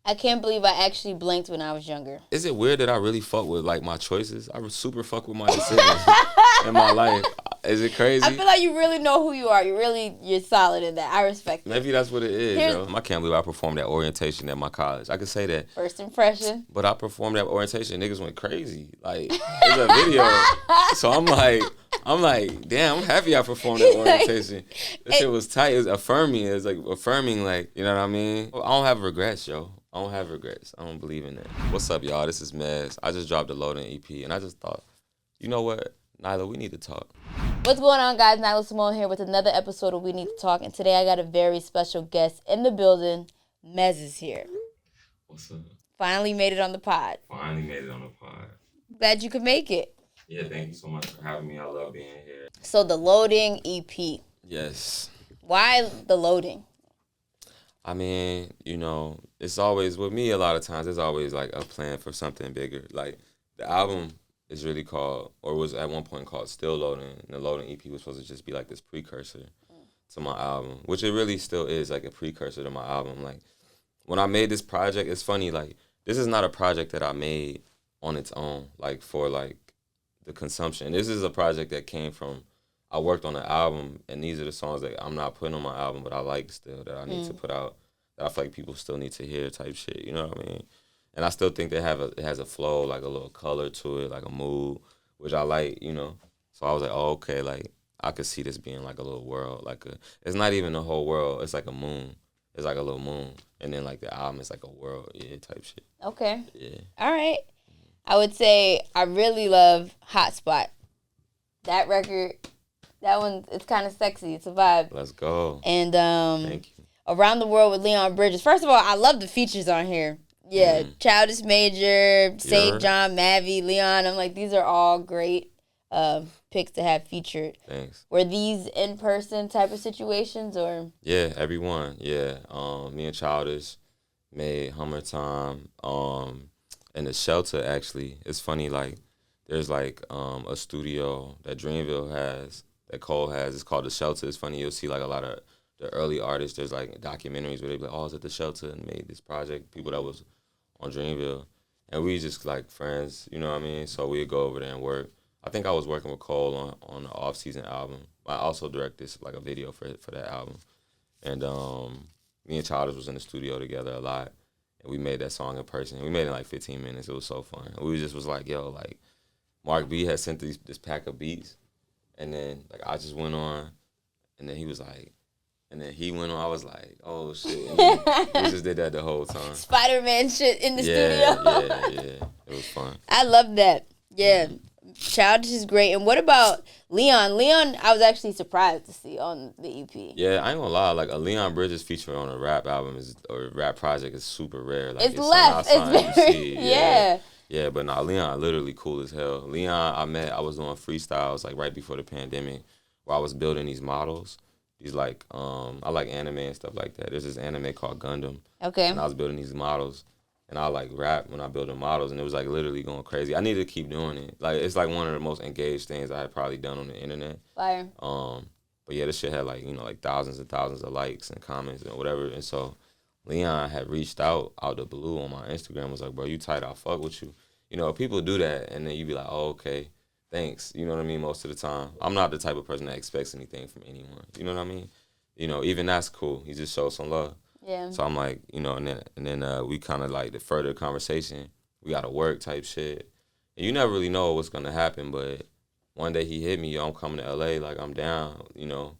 I can't believe I actually blinked when I was younger. Is it weird that I really fuck with like my choices? I super fuck with my decisions in my life. Is it crazy? I feel like you really know who you are. You're solid in that. I respect it. Maybe that's what it is, yo. I can't believe I performed that orientation at my college. I could say that. First impression. But I performed that orientation. Niggas went crazy. Like, there's a video. So I'm like, damn, I'm happy I performed that orientation. That shit was tight. It was affirming. It was like affirming, like, you know what I mean? I don't have regrets, yo. I don't have regrets. I don't believe in that. What's up, y'all? This is Mez. I just dropped a Loading EP, and I just thought, you know what? Nyla, we need to talk. What's going on, guys? Nyla Symone here with another episode of We Need to Talk. And today I got a very special guest in the building. Mez is here. What's up? Finally made it on the pod. Glad you could make it. Yeah, thank you so much for having me. I love being here. So the Loading EP. Yes. Why the Loading? I mean, you know, it's always, with me a lot of times, there's always like a plan for something bigger. Like the album is really called, or was at one point called Still Loading. And the Loading EP was supposed to just be like this precursor to my album, which it really still is, like a precursor to my album. Like when I made this project, it's funny, like this is not a project that I made on its own, like for like the consumption. This is a project that came from, I worked on the album, and these are the songs that I'm not putting on my album, but I like still, that I need to put out, that I feel like people still need to hear type shit, you know what I mean? And I still think it has a flow, like a little color to it, like a mood, which I like, you know? So I was like, oh, okay, like, I could see this being like a little world, it's not even the whole world, it's like a moon. It's like a little moon. And then like the album is like a world, type shit. Okay. Yeah. All right. I would say I really love Hotspot. That record, that one, it's kind of sexy. It's a vibe. Let's go. And thank you. Around the World with Leon Bridges. First of all, I love the features on here. Yeah, Childish Major, St. John, Mavie, Leon. I'm like, these are all great picks to have featured. Thanks. Were these in-person type of situations or? Yeah, everyone. Yeah. Me and Childish made Hummer Time. And the Shelter, actually, it's funny, like, there's like a studio that Dreamville has, that Cole has. It's called The Shelter. It's funny, you'll see like a lot of the early artists, there's like documentaries where they be like, oh, I was at The Shelter and made this project, people that was on Dreamville. And we just like friends, you know what I mean? So we'd go over there and work. I think I was working with Cole on the off-season album. I also directed like a video for that album. And me and Childish was in the studio together a lot. And we made that song in person. We made it in like 15 minutes. It was so fun. And we just was like, yo, like, Mark B had sent this pack of beats. And then, like, I just went on. And then he was like, and then he went on. I was like, oh, shit. And we just did that the whole time. Spider-Man shit in the studio. Yeah. It was fun. I love that. Yeah. Childish is great. And what about Leon? Leon, I was actually surprised to see on the EP. Yeah, I ain't gonna lie. Like a Leon Bridges feature on a rap album or rap project is super rare. Like it's less. It's very, yeah. Yeah, but nah, Leon literally cool as hell. Leon, I was doing freestyles like right before the pandemic, where I was building these models. These like, I like anime and stuff like that. There's this anime called Gundam. Okay. And I was building these models. And I like rap when I build the models, and it was like literally going crazy. I needed to keep doing it. Like it's like one of the most engaged things I had probably done on the internet. Fire. But yeah, this shit had like, you know, like thousands and thousands of likes and comments and whatever. And so Leon had reached out the blue on my Instagram, was like, bro, you tight, I'll fuck with you. You know, people do that, and then you be like, oh, okay, thanks. You know what I mean? Most of the time, I'm not the type of person that expects anything from anyone. You know what I mean? You know, even that's cool. He just showed some love. Yeah. So I'm like, you know, and then we kind of like the further conversation, we got to work type shit. And you never really know what's going to happen, but one day he hit me, yo, I'm coming to LA, like I'm down, you know.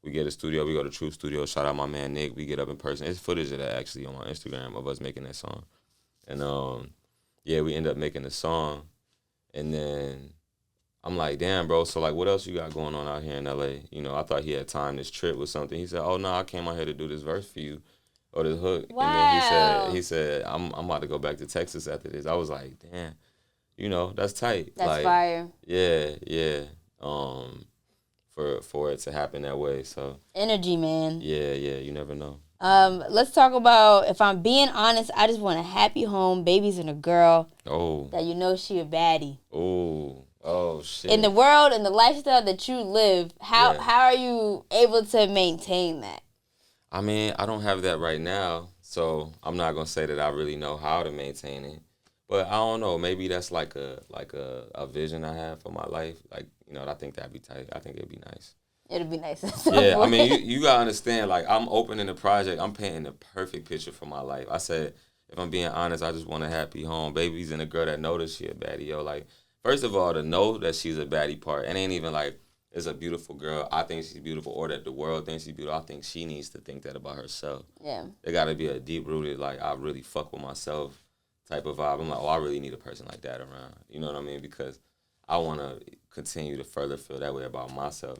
We get a studio, we go to Truth Studio, shout out my man Nick, we get up in person. There's footage of that actually on my Instagram of us making that song. And yeah, we end up making the song. And then I'm like, damn, bro, so like what else you got going on out here in LA? You know, I thought he had timed this trip with something. He said, oh no, I came out here to do this verse for you. Or this hook. Wow. And then he said, I'm about to go back to Texas after this. I was like, damn, you know, that's tight. That's like, fire. Yeah. For it to happen that way. So energy, man. Yeah, you never know. Let's talk about, if I'm being honest, I just want a happy home, babies and a girl. Oh. That you know she a baddie. Oh shit. In the world and the lifestyle that you live, how are you able to maintain that? I mean, I don't have that right now, So I'm not gonna say that I really know how to maintain it, but I don't know. Maybe that's like a vision I have for my life. Like, I think that'd be tight. I think it'd be nice. It'd be nice. Yeah, I mean, you gotta understand. Like, I'm opening the project. I'm painting the perfect picture for my life. I said, if I'm being honest, I just want a happy home, babies, and a girl that know that she a baddie. Yo, like, first of all, to know that she's a baddie part, and ain't even like it's a beautiful girl. I think she's beautiful, or that the world thinks she's beautiful. I think she needs to think that about herself. Yeah. There gotta be a deep rooted, like, I really fuck with myself type of vibe. I'm like, oh, I really need a person like that around. You know what I mean? Because I want to continue to further feel that way about myself.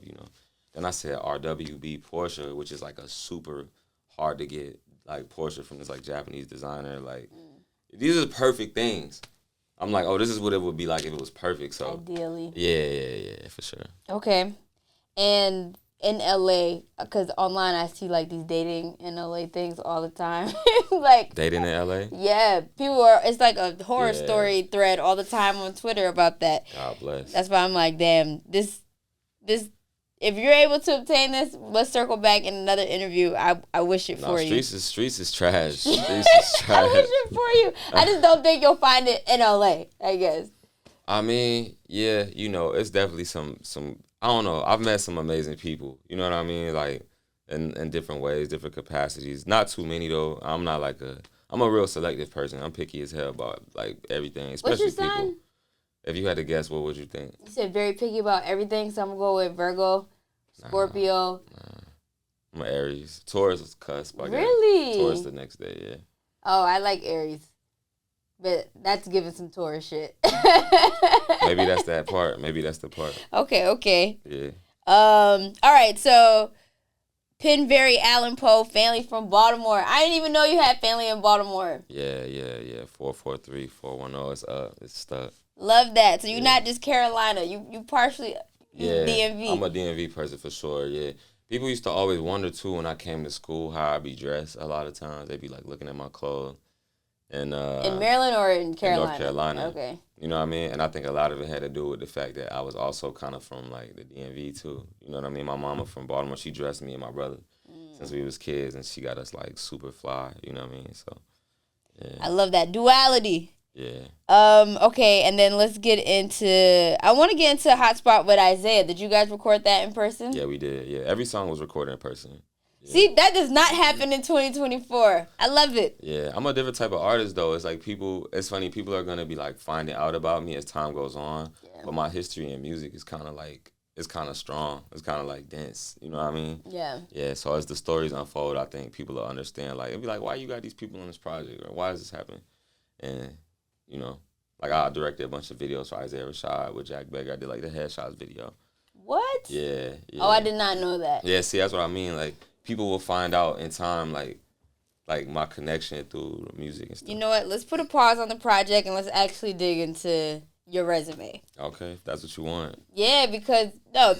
Then I said RWB Porsche, which is like a super hard to get like Porsche from this like Japanese designer. Like, these are perfect things. I'm like, oh, this is what it would be like if it was perfect. So ideally, yeah, for sure. Okay, and in LA, because online I see like these dating in LA things all the time. Like dating in LA. Yeah, people are. It's like a horror story thread all the time on Twitter about that. God bless. That's why I'm like, damn, this. If you're able to obtain this, let's circle back in another interview. I wish it for you. Streets is trash. Streets is trash. I wish it for you. I just don't think you'll find it in LA, I guess. I mean, yeah, it's definitely some. I don't know. I've met some amazing people. You know what I mean? Like in different ways, different capacities. Not too many though. I'm not like I'm a real selective person. I'm picky as hell about like everything, especially What's your people. sign? If you had to guess, what would you think? You said very picky about everything, so I'm going to go with Virgo, Scorpio. I'm an Aries. Taurus is cusp. Really? Taurus the next day, yeah. Oh, I like Aries. But that's giving some Taurus shit. Maybe that's that part. Maybe that's the part. Okay. Yeah. All right, so Penberry, Allen Poe, family from Baltimore. I didn't even know you had family in Baltimore. Yeah. 443-410. It's up. It's stuck. Love that. So you're not just Carolina. You partially DMV. I'm a DMV person for sure, yeah. People used to always wonder, too, when I came to school, how I be dressed a lot of times. They'd be, like, looking at my clothes. And, in Maryland or in Carolina? In North Carolina. Okay. You know what I mean? And I think a lot of it had to do with the fact that I was also kind of from, like, the DMV, too. You know what I mean? My mama from Baltimore, she dressed me and my brother since we was kids, and she got us, like, super fly. You know what I mean? So, yeah. I love that duality. Yeah. Okay, and then let's get into... I want to get into Hotspot with Isaiah. Did you guys record that in person? Yeah, we did. Yeah, every song was recorded in person. Yeah. See, that does not happen in 2024. I love it. Yeah, I'm a different type of artist, though. It's like it's funny, people are going to be, like, finding out about me as time goes on. Yeah. But my history in music is kind of, like, it's kind of strong. It's kind of, like, dense. You know what I mean? Yeah. Yeah, so as the stories unfold, I think people will understand, like, it'll be like, why you got these people on this project? Or why is this happening? And... like I directed a bunch of videos for Isaiah Rashad with Jack Becker. I did like the Headshots video. What? Yeah. Oh, I did not know that. Yeah, see, that's what I mean. Like, people will find out in time, like my connection through the music and stuff. You know what? Let's put a pause on the project and let's actually dig into your resume. Okay, if that's what you want. Yeah, because,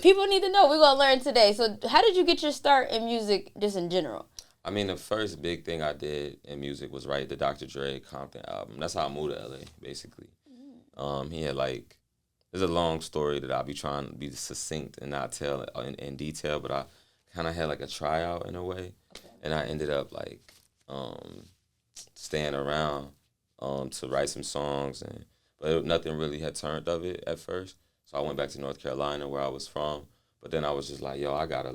people need to know. We're going to learn today. So how did you get your start in music just in general? I mean, the first big thing I did in music was write the Dr. Dre Compton album. That's how I moved to LA, basically. He had there's a long story that I'll be trying to be succinct and not tell in detail, but I kind of had like a tryout in a way, and I ended up staying around to write some songs, but nothing really had turned of it at first. So I went back to North Carolina where I was from, but then I was just like, yo, I gotta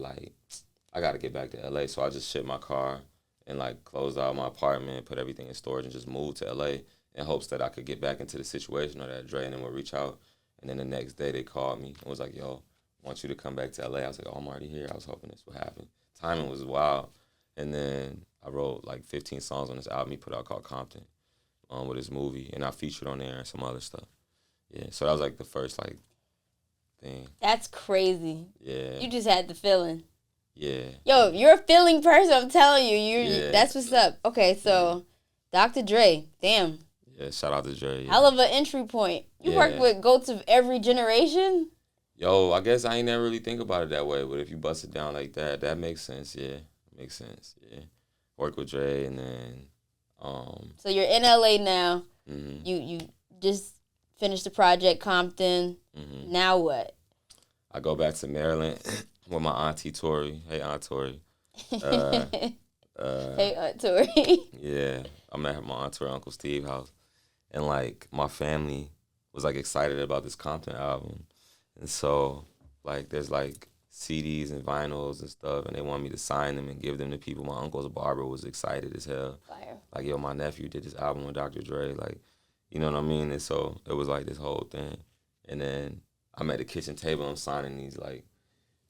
get back to LA. So I just shipped my car and closed out my apartment, put everything in storage, and just moved to LA in hopes that I could get back into the situation or that Dre and them would reach out. And then the next day they called me and was like, yo, I want you to come back to LA. I was like, oh, I'm already here. I was hoping this would happen. Timing was wild. And then I wrote 15 songs on this album he put out called Compton with his movie. And I featured on there and some other stuff. Yeah, so that was the first thing. That's crazy. Yeah. You just had the feeling. Yeah. Yo, you're a feeling person, I'm telling you. That's what's up. Okay, so Dr. Dre, damn. Yeah, shout out to Dre. Yeah. Hell of an entry point. You worked with goats of every generation? Yo, I guess I ain't never really think about it that way, but if you bust it down like that, that makes sense, yeah. Makes sense, yeah. Work with Dre and then... So you're in LA now. Mm-hmm. You just finished the project, Compton. Mm-hmm. Now what? I go back to Maryland with my auntie Tori. Hey, Aunt Tori. Hey, Aunt Tori. Yeah, I'm at my aunt Tori, Uncle Steve's house, and like my family was like excited about this Compton album, and so like there's like CDs and vinyls and stuff, and they want me to sign them and give them to people. My uncle's barber was excited as hell. Fire. Like, yo, my nephew did this album with Dr. Dre, like, you know what I mean? And so it was like this whole thing, and then I'm at the kitchen table, I'm signing these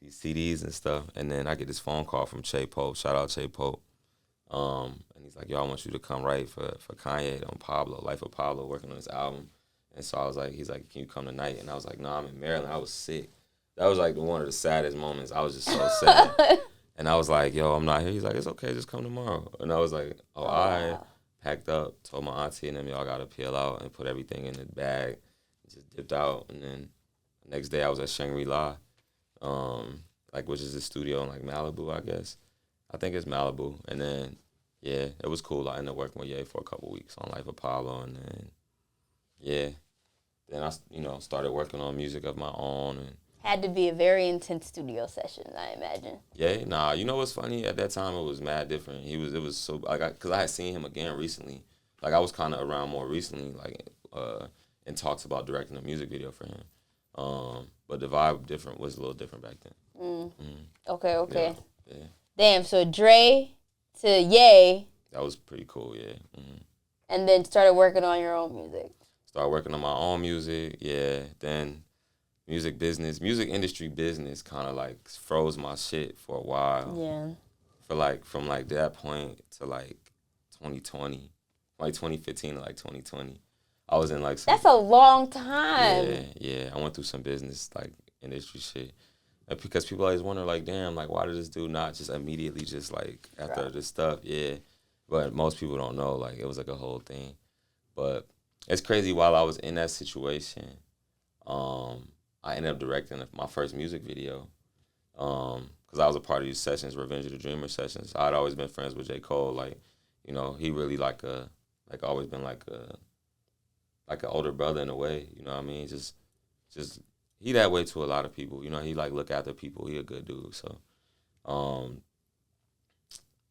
CDs and stuff, and then I get this phone call from Che Pope. Shout out Che Pope. And he's like, yo, I want you to come write for Kanye on Pablo, Life of Pablo, working on this album. And so I was like, he's like, can you come tonight? And I was like, no, I'm in Maryland. I was sick. That was like one of the saddest moments. I was just so sad. And I was like, yo, I'm not here. He's like, it's okay, just come tomorrow. And I was like, I packed up, told my auntie and them, y'all got to peel out and put everything in the bag. Just dipped out. And then the next day I was at Shangri-La, like, which is a studio in like Malibu, I guess. I think it's Malibu. And then, yeah, it was cool. I ended up working with Ye for a couple weeks on Life of Pablo. And then, yeah, then I, started working on music of my own. And had to be a very intense studio session, I imagine. Yeah, nah, you know what's funny? At that time, it was mad different. It was so, like, because I had seen him again recently. Like, I was kind of around more recently, like, in talks about directing a music video for him. But the vibe was a little different back then. Okay. Yeah. Damn, so Dre to Ye. That was pretty cool, yeah. And then started working on your own music. Started working on my own music, yeah. Then music industry business kind of like froze my shit for a while. Yeah. For like, from like that point to like 2020, like 2015 to like 2020. I was in like some... That's a long time. Yeah. I went through some business, like, industry shit. And because people always wonder, like, damn, like, why did this dude not just immediately just, like, after this stuff? Yeah. But most people don't know, like, it was, like, a whole thing. But it's crazy, while I was in that situation, I ended up directing my first music video. Because I was a part of these sessions, Revenge of the Dreamer sessions. I'd always been friends with J. Cole. Like, he really, always been, like an older brother in a way, you know what I mean? Just he that way to a lot of people, he like look after people. He a good dude. So,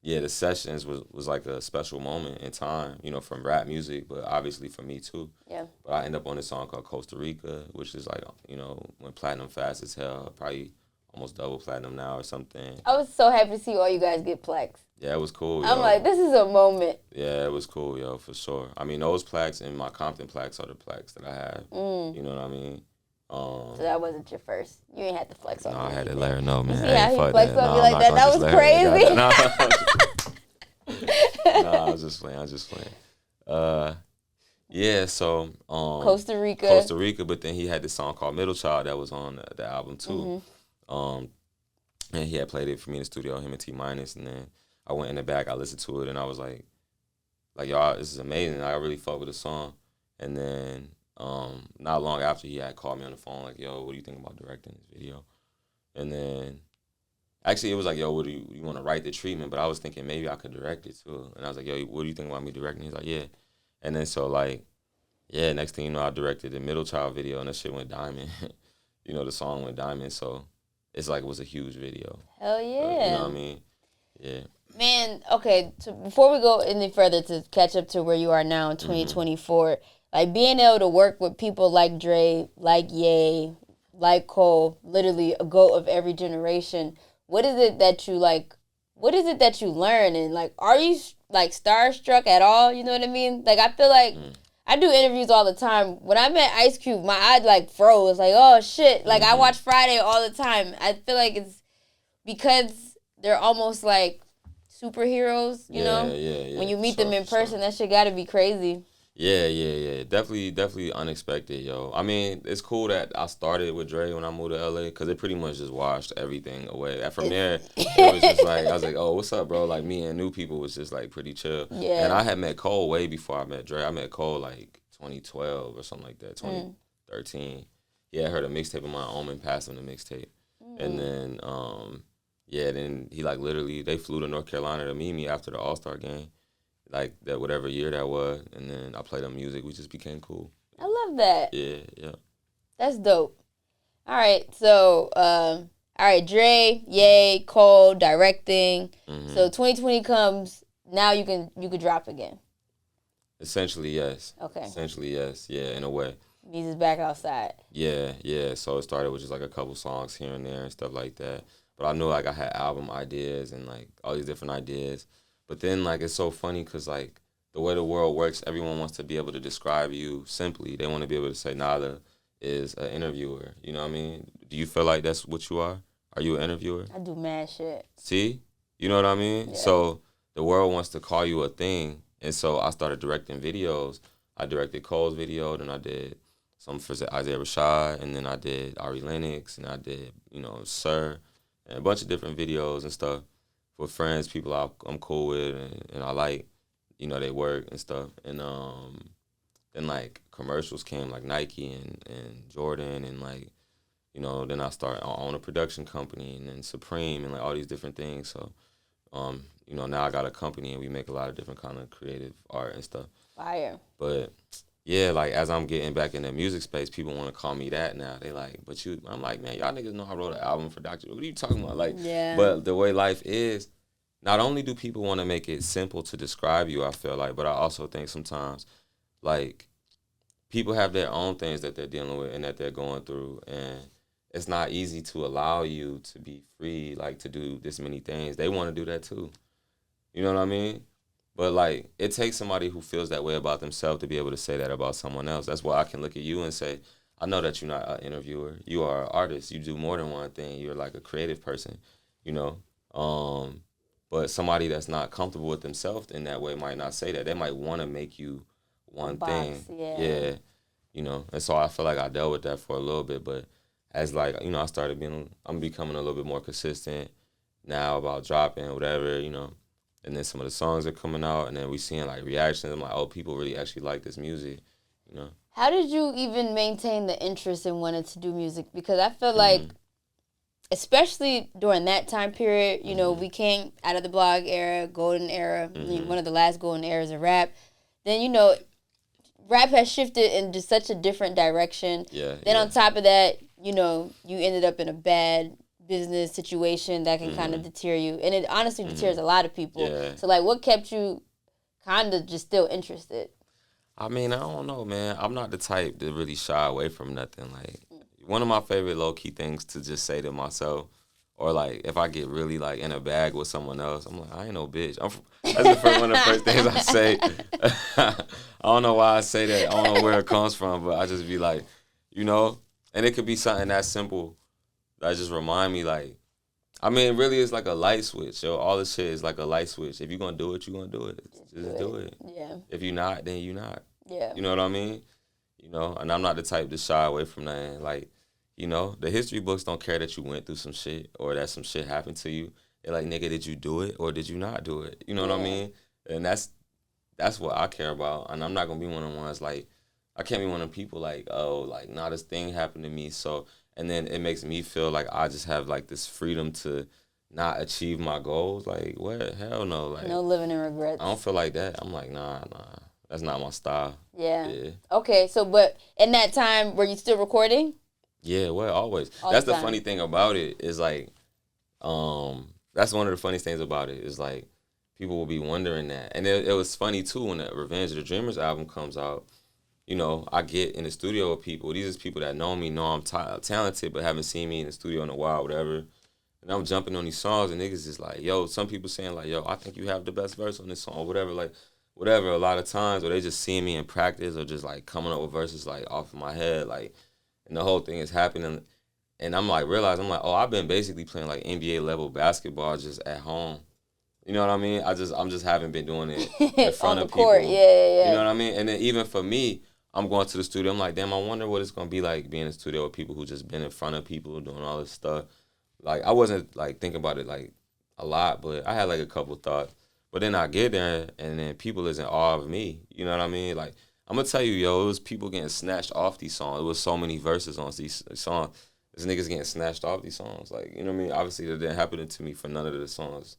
yeah, the sessions was like a special moment in time, from rap music, but obviously for me too. Yeah. But I end up on this song called Costa Rica, which is like, went platinum fast as hell, probably almost double platinum now or something. I was so happy to see all you guys get plaques. Yeah, it was cool. I'm like, this is a moment. Yeah, it was cool, yo, for sure. I mean, those plaques and my Compton plaques are the plaques that I have. You know what I mean? So that wasn't your first. You ain't had to flex on me. No, I had to let her know, man. You see how he flexed on me like that? That was crazy. No, I was just playing. Yeah, so Costa Rica, but then he had this song called Middle Child that was on the album too. And he had played it for me in the studio, him and T Minus, and then I went in the back, I listened to it, and I was like, y'all, this is amazing. I really fuck with the song. And then not long after, he had called me on the phone, like, yo, what do you think about directing this video? And then, actually, it was like, yo, what do you want to write the treatment? But I was thinking maybe I could direct it too. And I was like, yo, what do you think about me directing? He's like, yeah. And then so, like, yeah, next thing you know, I directed the Middle Child video, and that shit went diamond. The song went diamond, so it's like it was a huge video. Hell yeah. You know what I mean? Yeah. Man, okay, so before we go any further to catch up to where you are now in 2024, like being able to work with people like Dre, like Ye, like Cole, literally a GOAT of every generation, what is it that you like, what is it that you learn? And like, are you like starstruck at all? You know what I mean? Like, I feel like I do interviews all the time. When I met Ice Cube, my eye like froze. Like, oh shit. Like, I watch Friday all the time. I feel like it's because they're almost like superheroes, you know? Yeah. When you meet them in person, that shit gotta be crazy. Yeah. Definitely unexpected, yo. I mean, it's cool that I started with Dre when I moved to LA, because it pretty much just washed everything away. And from there, it was just like, I was like, oh, what's up, bro? Like, me and new people was just like pretty chill. Yeah. And I had met Cole way before I met Dre. I met Cole like 2012 or something like that, 2013. He had heard a mixtape of my own and passed him the mixtape. And then, then he like literally, they flew to North Carolina to meet me after the All-Star game. Like, that whatever year that was, and then I played them music. We just became cool. I love that. Yeah. That's dope. All right, so All right, Dre, Ye, Cole, directing. Mm-hmm. So 2020 comes. Now you could drop again. Essentially, yes. Okay. Essentially, yes. Yeah, in a way. Music's back outside. Yeah, yeah. So it started with just like a couple songs here and there and stuff like that. But I knew like I had album ideas and like all these different ideas. But then like it's so funny because like the way the world works, everyone wants to be able to describe you simply. They want to be able to say Nyla is an interviewer. You know what I mean? Do you feel like that's what you are? Are you an interviewer? I do mad shit. See? You know what I mean? Yeah. So the world wants to call you a thing. And so I started directing videos. I directed Cole's video, then I did some for Isaiah Rashad, and then I did Ari Lennox, and I did, Sir, and a bunch of different videos and stuff for friends, people I'm cool with, and I like, they work and stuff. And then, like, commercials came, like Nike and Jordan, and, like, then I own a production company, and then Supreme, and, like, all these different things. So, now I got a company, and we make a lot of different kind of creative art and stuff. Fire. But yeah, like as I'm getting back in the music space, people want to call me that now. They like, I'm like, man, y'all niggas know I wrote an album for Dr. What are you talking about? Like, yeah. But the way life is, not only do people want to make it simple to describe you, I feel like, but I also think sometimes, like, people have their own things that they're dealing with and that they're going through, and it's not easy to allow you to be free, like, to do this many things. They want to do that too. You know what I mean? But, like, it takes somebody who feels that way about themselves to be able to say that about someone else. That's why I can look at you and say, I know that you're not an interviewer. You are an artist. You do more than one thing. You're, like, a creative person, But somebody that's not comfortable with themselves in that way might not say that. They might want to make you one thing. Yeah. And so I feel like I dealt with that for a little bit. But as, like, I'm becoming a little bit more consistent now about dropping, whatever, And then some of the songs are coming out, and then we seeing like reactions. I'm like, oh, people really actually like this music, How did you even maintain the interest in wanting to do music? Because I feel like, especially during that time period, we came out of the blog era, golden era, one of the last golden eras of rap. Then, rap has shifted into such a different direction. Yeah. Then on top of that, you ended up in a bad business situation that can kind of deter you, and it honestly deters a lot of people. Yeah. So, like, what kept you kind of just still interested? I mean, I don't know, man. I'm not the type to really shy away from nothing. Like, one of my favorite low-key things to just say to myself, or like if I get really like in a bag with someone else, I'm like, I ain't no bitch. That's one of the first things I say. I don't know why I say that. I don't know where it comes from, but I just be like, and it could be something that simple that just remind me, like, I mean, really, it's like a light switch, yo. All this shit is like a light switch. If you're going to do it, you're going to do it. Just do it. Yeah. If you're not, then you're not. Yeah. You know what I mean? And I'm not the type to shy away from that. Like, the history books don't care that you went through some shit or that some shit happened to you. They're like, nigga, did you do it or did you not do it? You know what I mean? And that's what I care about. And I'm not going to be one of the ones, like, I can't be one of the people like, oh, like, nah, this thing happened to me, so... And then it makes me feel like I just have, like, this freedom to not achieve my goals. Like, what? Hell no. Like, no living in regrets. I don't feel like that. I'm like, nah. That's not my style. Yeah. Okay, so, but in that time, were you still recording? Yeah, well, always. That's the funny thing about it is, like, that's one of the funniest things about it is, like, people will be wondering that. And it was funny, too, when the Revenge of the Dreamers album comes out. I get in the studio with people. These are people that know me, know I'm talented, but haven't seen me in the studio in a while, whatever. And I'm jumping on these songs, and niggas is like, yo, some people saying, like, yo, I think you have the best verse on this song, or whatever, like, whatever, a lot of times, or they just seeing me in practice, or just, like, coming up with verses, like, off of my head, like, and the whole thing is happening. And I'm, like, oh, I've been basically playing, like, NBA-level basketball just at home. You know what I mean? I'm just haven't been doing it in front of people. Court. Yeah. You know what I mean? And then even for me, I'm going to the studio. I'm like, damn, I wonder what it's going to be like being in the studio with people who just been in front of people doing all this stuff. Like, I wasn't, like, thinking about it, like, a lot, but I had, like, a couple thoughts. But then I get there, and then people is in awe of me. You know what I mean? Like, I'm going to tell you, yo, it was people getting snatched off these songs. It was so many verses on these songs. This niggas getting snatched off these songs. Like, you know what I mean? Obviously, that didn't happen to me for none of the songs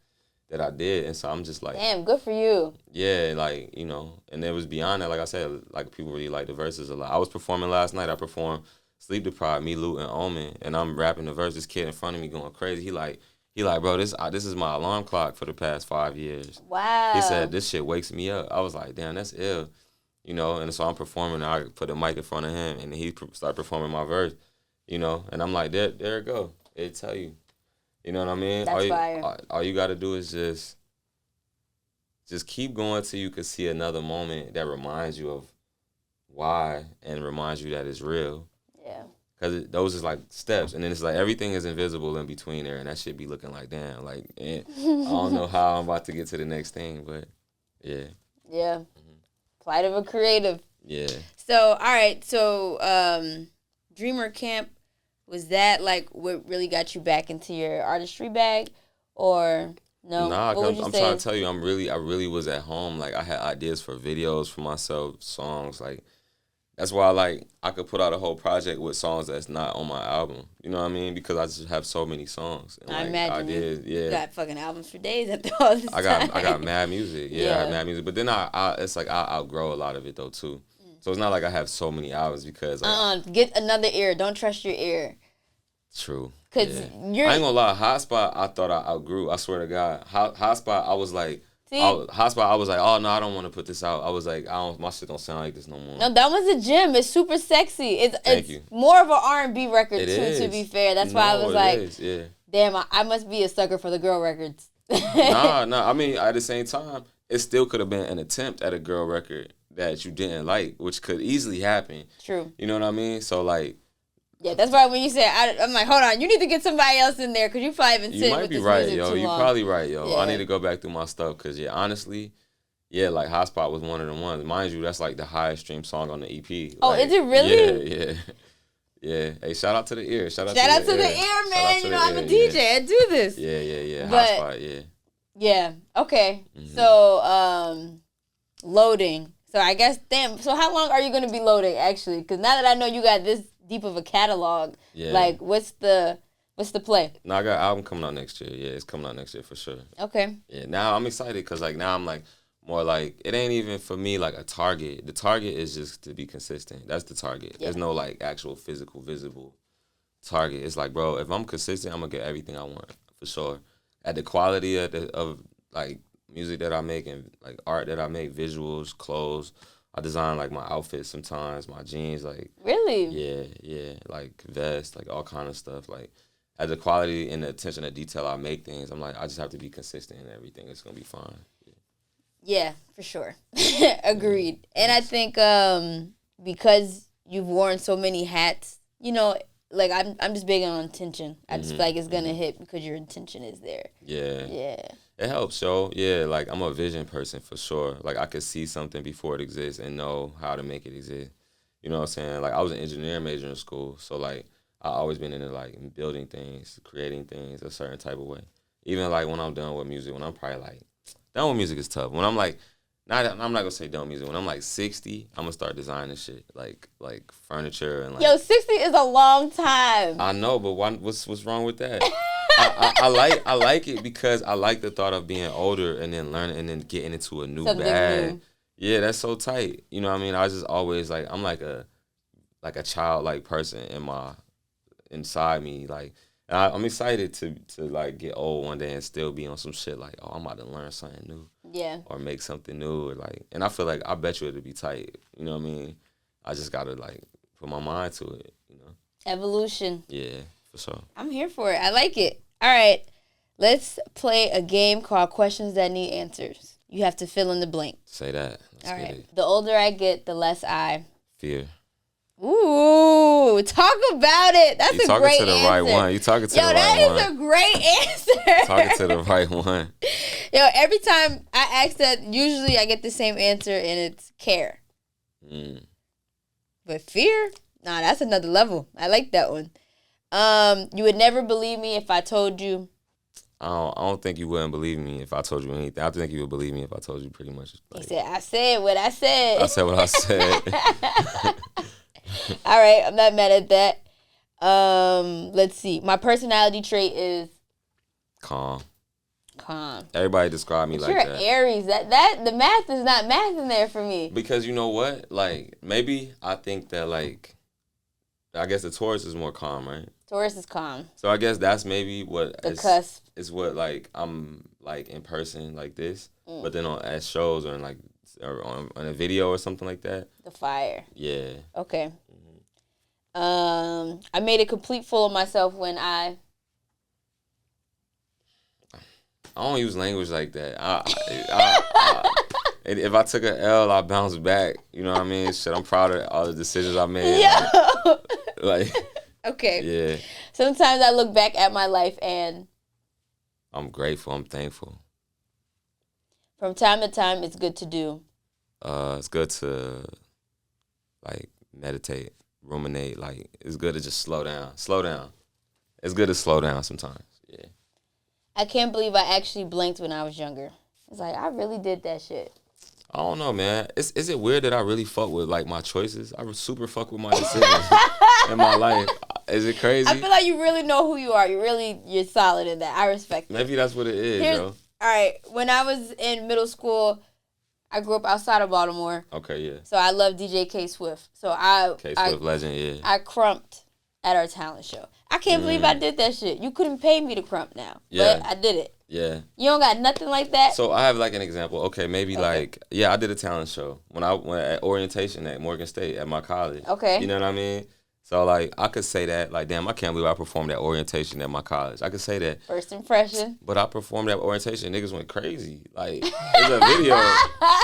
that I did, and so I'm just like, damn, good for you. Yeah, like, and it was beyond that. Like I said, like, people really like the verses a lot. I was performing last night. I performed Sleep Deprived, Me, Lou, and Omen, and I'm rapping the verse. This kid in front of me going crazy. He like, bro, this is my alarm clock for the past 5 years. Wow. He said, this shit wakes me up. I was like, damn, that's ill. You know, and so I'm performing. I put a mic in front of him, and he started performing my verse. You know, and I'm like, there it go. It tell you. You know what I mean? That's fire. All you got to do is just keep going till you can see another moment that reminds you of why and reminds you that it's real. Yeah. Because those is like steps. And then it's like everything is invisible in between there. And that shit be looking like, damn, like, I don't know how I'm about to get to the next thing. But, yeah. Yeah. Plight of a creative. Yeah. So, all right. So, Dreamer Camp, was that like what really got you back into your artistry bag? Or no? Nah, what I'm trying to tell you, I really was at home. Like, I had ideas for videos for myself, songs. Like, that's why I could put out a whole project with songs that's not on my album. You know what I mean? Because I just have so many songs. And I imagine you got fucking albums for days after all this I got mad music. Yeah, I have mad music. But then it's like I outgrow a lot of it though too. So it's not like I have so many albums because get another ear. Don't trust your ear. True. Cause I ain't gonna lie. Hotspot, I thought I outgrew. I swear to God. Hotspot, I was like. Hotspot, I was like, oh no, I don't want to put this out. I was like, my shit don't sound like this no more. No, that was a gem. It's super sexy. Thank you. More of an R&B record it too. Is. To be fair, that's why I was like, damn, I must be a sucker for the girl records. Nah. I mean, at the same time, it still could have been an attempt at a girl record that you didn't like, which could easily happen. True. You know what I mean? So like. Yeah, that's why when you say, I'm like, hold on, you need to get somebody else in there because you probably been sitting with this music too long. You probably right, yo. Yeah. I need to go back through my stuff because, honestly, like Hotspot was one of the ones. Mind you, that's like the highest streamed song on the EP. Oh, is it really? Yeah. Hey, shout out to the ear. Shout out to the ear, man. You know, I'm a DJ. I do this. Yeah. But, Hotspot, yeah. Yeah, okay. Mm-hmm. So, loading. So I guess, so how long are you going to be loading, actually? Because now that I know you got this deep of a catalog, like, what's the play? No, I got an album coming out next year. Yeah, it's coming out next year for sure. Okay. Yeah, now I'm excited because, like, now I'm, like, more like, it ain't even for me, like, a target. The target is just to be consistent. That's the target. Yeah. There's no, like, actual physical, visible target. It's like, bro, if I'm consistent, I'm going to get everything I want, for sure. At the quality of like, music that I make and, like, art that I make, visuals, clothes. I design, like, my outfits sometimes, my jeans, like... Really? Yeah, like, vests, like, all kind of stuff. Like, at the quality and the attention to detail I make things, I'm like, I just have to be consistent in everything. It's going to be fine. Yeah, for sure. Agreed. And I think because you've worn so many hats, you know, like, I'm just big on intention. I just feel like it's going to hit because your intention is there. Yeah. It helps, yo. Yeah, like, I'm a vision person for sure. Like, I could see something before it exists and know how to make it exist. You know what I'm saying? Like, I was an engineering major in school, so, like, I always been into, like, building things, creating things a certain type of way. Even, like, when I'm done with music, when I'm probably, like, done with music is tough. When I'm, like, I'm not going to say done with music. When I'm, like, 60, I'm going to start designing shit, like furniture and, like... Yo, 60 is a long time. I know, but what's wrong with that? I like it because I like the thought of being older and then learning and then getting into a new bag. New. Yeah, that's so tight. You know what I mean? I just always like I'm like a childlike person inside me. Like I'm excited to like get old one day and still be on some shit like, oh, I'm about to learn something new. Yeah. Or make something new, or like, and I feel like I bet you it'll be tight. You know what I mean? I just gotta like put my mind to it. You know. Evolution. Yeah, for sure. I'm here for it. I like it. All right, let's play a game called Questions That Need Answers. You have to fill in the blank. Say that. All right. The older I get, the less I... fear. Ooh, talk about it. That's a great answer. You talking to the right one. You talking to the right one. Yo, that is a great answer. Talking to the right one. Yo, every time I ask that, usually I get the same answer, and it's care. But fear? Nah, that's another level. I like that one. You would never believe me if I told you. I don't think you wouldn't believe me if I told you anything. I think you would believe me if I told you pretty much. Like, he said, I said what I said. I said what I said. All right, I'm not mad at that. Let's see. My personality trait is calm. Calm. Everybody describe me like that. You're Aries. That the math is not math in there for me. Because you know what? Like, maybe I think that like I guess the Taurus is more calm, right? Taurus is calm. So I guess that's maybe what the cusp is what like I'm like in person like this, but then on at shows or on a video or something like that. The fire. Yeah. Okay. I made a complete fool of myself when I don't use language like that. If I took an L, I bounce back. You know what I mean? Shit, I'm proud of all the decisions I made. Yo. Like okay. Yeah. Sometimes I look back at my life and I'm grateful. I'm thankful. From time to time, it's good to do. It's good to like meditate, ruminate. Like it's good to just slow down. Slow down. It's good to slow down sometimes. Yeah. I can't believe I actually blinked when I was younger. It's like I really did that shit. I don't know, man. Is it weird that I really fuck with like my choices? I super fuck with my decisions in my life. Is it crazy? I feel like you really know who you are. You're solid in that. I respect it. Maybe that's what it is, yo. All right. When I was in middle school, I grew up outside of Baltimore. Okay, yeah. So I love DJ K Swift. So K Swift legend, yeah. I crumped at our talent show. I can't believe I did that shit. You couldn't pay me to crump now. Yeah. But I did it. Yeah. You don't got nothing like that? So I have like an example. Okay, maybe like I did a talent show when I went at orientation at Morgan State at my college. Okay. You know what I mean? So like I could say that like damn I can't believe I performed at orientation at my college. I could say that. First impression. But I performed at orientation. Niggas went crazy. Like it's a video.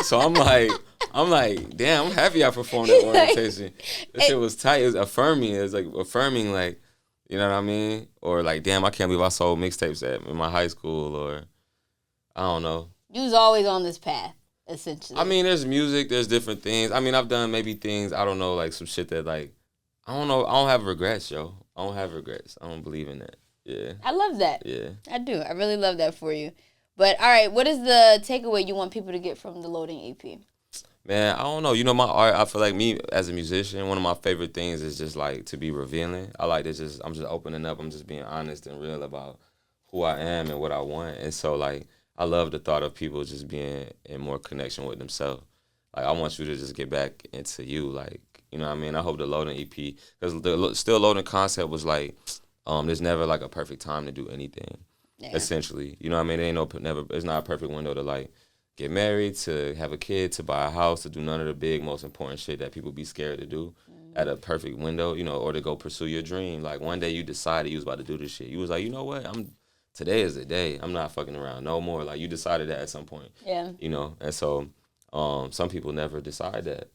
So I'm like damn I'm happy I performed at orientation. This shit was tight. It was affirming. It was like affirming like. You know what I mean? Or like, damn, I can't believe I sold mixtapes in my high school, or I don't know. You was always on this path, essentially. I mean, there's music, there's different things. I mean, I've done maybe things, I don't know, like some shit that like, I don't know, I don't have regrets, yo. I don't have regrets. I don't believe in that. Yeah. I love that. Yeah. I do. I really love that for you. But all right, what is the takeaway you want people to get from the Loading EP? Man, I don't know. You know, my art, I feel like me as a musician, one of my favorite things is just like to be revealing. I like to I'm just opening up. I'm just being honest and real about who I am and what I want. And so like, I love the thought of people just being in more connection with themselves. Like, I want you to just get back into you. Like, you know what I mean? I hope the Loading EP, because the Still Loading concept was like, there's never like a perfect time to do anything, essentially. You know what I mean? It's not a perfect window to like, get married, to have a kid, to buy a house, to do none of the big, most important shit that people be scared to do at a perfect window, you know, or to go pursue your dream. Like, one day you decided you was about to do this shit. You was like, you know what? Today is the day. I'm not fucking around no more. Like, you decided that at some point. Yeah. You know, and so some people never decide that.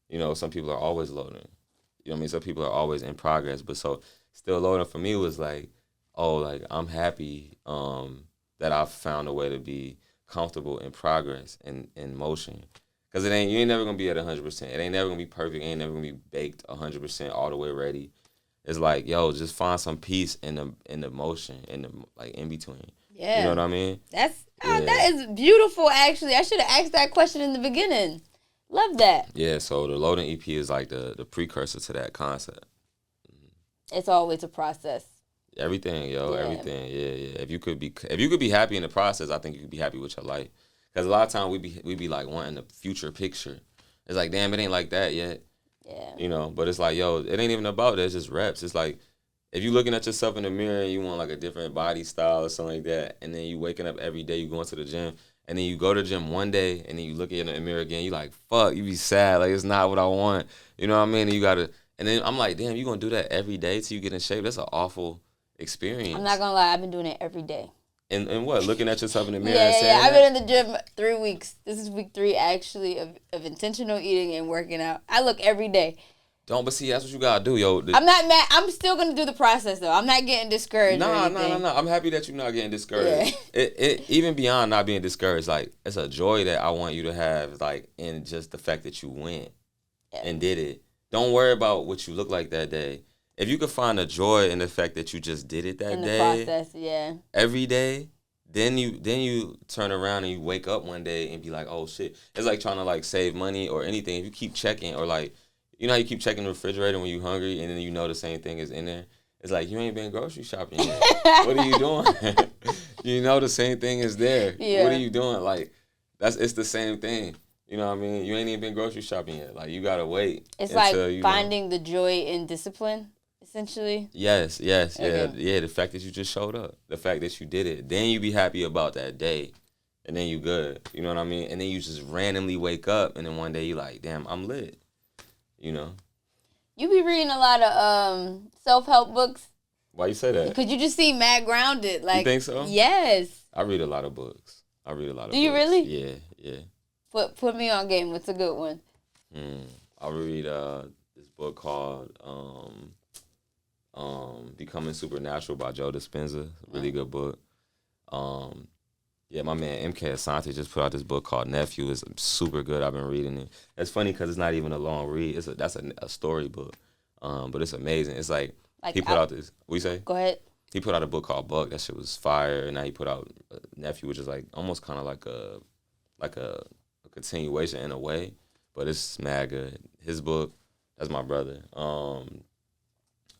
You know, some people are always loading. You know what I mean? Some people are always in progress. But so Still Loading for me was like, oh, like, I'm happy that I've found a way to be comfortable in progress and in motion, because you ain't never gonna be at 100%. It ain't never gonna be perfect. It ain't never gonna be baked 100% all the way ready. It's like, yo, just find some peace in the motion, in the like in between. Yeah, you know what I mean. That is beautiful. Actually, I should have asked that question in the beginning. Love that. Yeah, so the Loading EP is like the precursor to that concept. It's always a process. Everything, yo, everything, yeah. If you could be happy in the process, I think you could be happy with your life. Because a lot of times we be like wanting the future picture. It's like, damn, it ain't like that yet. Yeah. You know, but it's like, yo, it ain't even about that. It's just reps. It's like, if you looking at yourself in the mirror and you want like a different body style or something like that, and then you waking up every day, you going to the gym, and then you go to the gym one day, and then you look in the mirror again, you like, fuck, you be sad. Like, it's not what I want. You know what I mean? And then I'm like, damn, you gonna do that every day till you get in shape? That's an awful experience. I'm not gonna lie, I've been doing it every day. And what? Looking at yourself in the mirror and saying Yeah, I've been in the gym 3 weeks. This is week 3, actually, of intentional eating and working out. I look every day. But see, that's what you gotta do, yo. I'm not mad. I'm still gonna do the process, though. I'm not getting discouraged. No. I'm happy that you're not getting discouraged. Yeah. It even beyond not being discouraged, like, it's a joy that I want you to have, like, in just the fact that you went and did it. Don't worry about what you look like that day. If you could find a joy in the fact that you just did it that day, in the process, every day, then you turn around and you wake up one day and be like, oh shit. It's like trying to like save money or anything. If you keep checking, or like, you know how you keep checking the refrigerator when you're hungry and then you know the same thing is in there? It's like, you ain't been grocery shopping yet. What are you doing? You know the same thing is there. Yeah. What are you doing? Like, it's the same thing. You know what I mean? You ain't even been grocery shopping yet. Like, you gotta wait. It's until, like finding the joy in discipline, essentially. Yes, Okay. yeah. The fact that you just showed up, the fact that you did it, then you be happy about that day, and then you good. You know what I mean? And then you just randomly wake up, and then one day you like, damn, I'm lit. You know? You be reading a lot of self-help books. Why you say that? Because you just seem mad grounded. Like, you think so? Yes. I read a lot of books. Do you really? Yeah. Put me on game. What's a good one? I read this book called Becoming Supernatural by Joe Dispenza. Really good book. Yeah, my man MK Asante just put out this book called Nephew. It's super good. I've been reading it. It's funny because it's not even a long read. That's a story book, but it's amazing. It's like he put out this. What you say? Go ahead. He put out a book called Buck. That shit was fire. And now he put out Nephew, which is like almost kind of like a continuation in a way, but it's mad good. His book, that's my brother.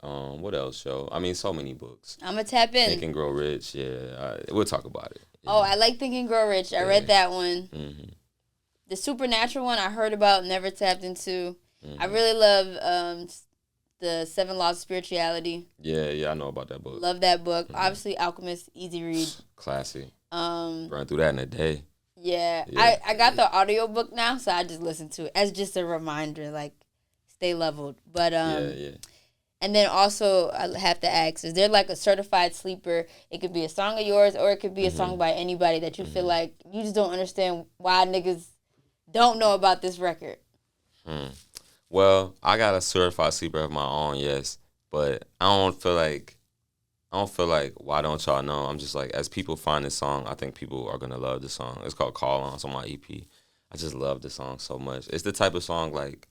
What else, yo? I mean, so many books. I'm gonna tap in. Think and Grow Rich. Yeah, we'll talk about it. Yeah. Oh, I like Think and Grow Rich. I read that one. Mm-hmm. The Supernatural one I heard about, never tapped into. I really love the 7 Laws of Spirituality. Yeah, I know about that book. Love that book. Obviously, Alchemist, easy read. Classic. Run through that in a day. Yeah. I got the audiobook now, so I just listen to it as just a reminder, like, stay leveled. But yeah. And then also, I have to ask, is there like a certified sleeper? It could be a song of yours, or it could be a song by anybody that you feel like you just don't understand why niggas don't know about this record. Well, I got a certified sleeper of my own, yes, but I don't feel like why don't y'all know? I'm just like, as people find this song, I think people are gonna love the song. It's called Call On. It's on my EP. I just love the song so much. It's the type of song like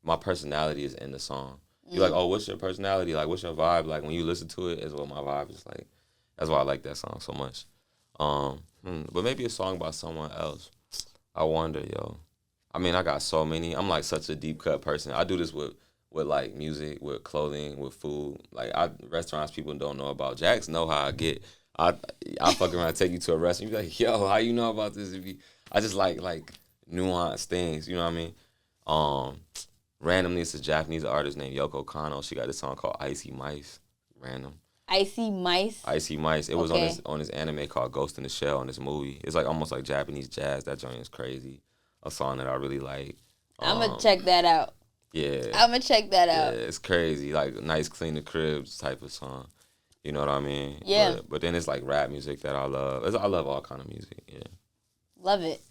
my personality is in the song. You're like, oh, what's your personality? Like, what's your vibe? Like, when you listen to it, is what my vibe is like. That's why I like that song so much. But maybe a song by someone else. I wonder, yo. I mean, I got so many. I'm like such a deep cut person. I do this with like music, with clothing, with food. Like, restaurants people don't know about. Jacks know how I get. I fuck around, take you to a restaurant. You be like, yo, how you know about this? I just like nuanced things. You know what I mean? Randomly, it's a Japanese artist named Yoko Kanno. She got this song called Icy Mice. Random. Icy Mice? Icy Mice. It was on this anime called Ghost in the Shell, on this movie. It's like almost like Japanese jazz. That joint is crazy. A song that I really like. I'm going to check that out. Yeah. I'm going to check that out. Yeah, it's crazy. Like, nice, clean the cribs type of song. You know what I mean? Yeah. But then it's like rap music that I love. I love all kind of music, yeah. Love it.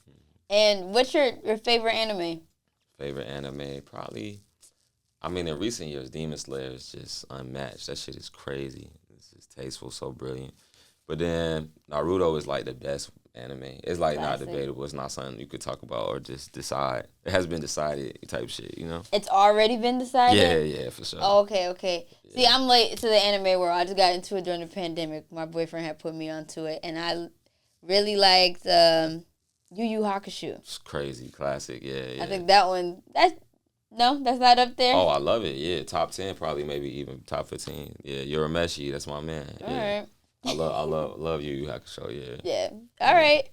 And what's your favorite anime? Favorite anime, probably, I mean, in recent years, Demon Slayer is just unmatched. That shit is crazy. It's just tasteful, so brilliant. But then Naruto is like the best anime. It's like not debatable. It's not something you could talk about or just decide. It has been decided type shit, you know? It's already been decided? Yeah, for sure. Oh, okay. Yeah. See, I'm late to the anime world. I just got into it during the pandemic. My boyfriend had put me onto it, and I really liked Yu Yu Hakusho. It's crazy, classic, yeah. I think that one, that's not up there? Oh, I love it, yeah. Top 10, probably, maybe even top 15. Yeah, Urameshi, that's my man. All yeah. right. I love Yu Yu Hakusho, yeah. Yeah. All right.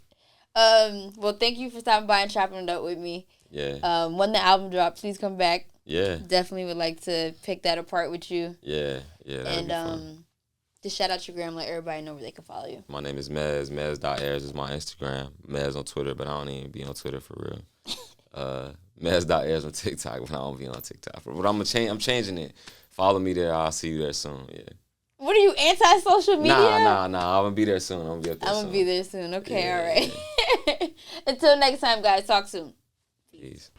Well, thank you for stopping by and chopping it up with me. Yeah. When the album drops, please come back. Yeah. Definitely would like to pick that apart with you. Yeah, that'd be fun. Just shout out your gram, let everybody know where they can follow you. My name is Mez. Mez.airs is my Instagram. Mez on Twitter, but I don't even be on Twitter for real. Mez.airs on TikTok, but I don't be on TikTok. But I'm changing it. Follow me there. I'll see you there soon. Yeah. What are you, anti-social media? Nah. I'm gonna be there soon. I'm gonna be there soon. Okay, yeah. All right. Until next time, guys. Talk soon. Peace.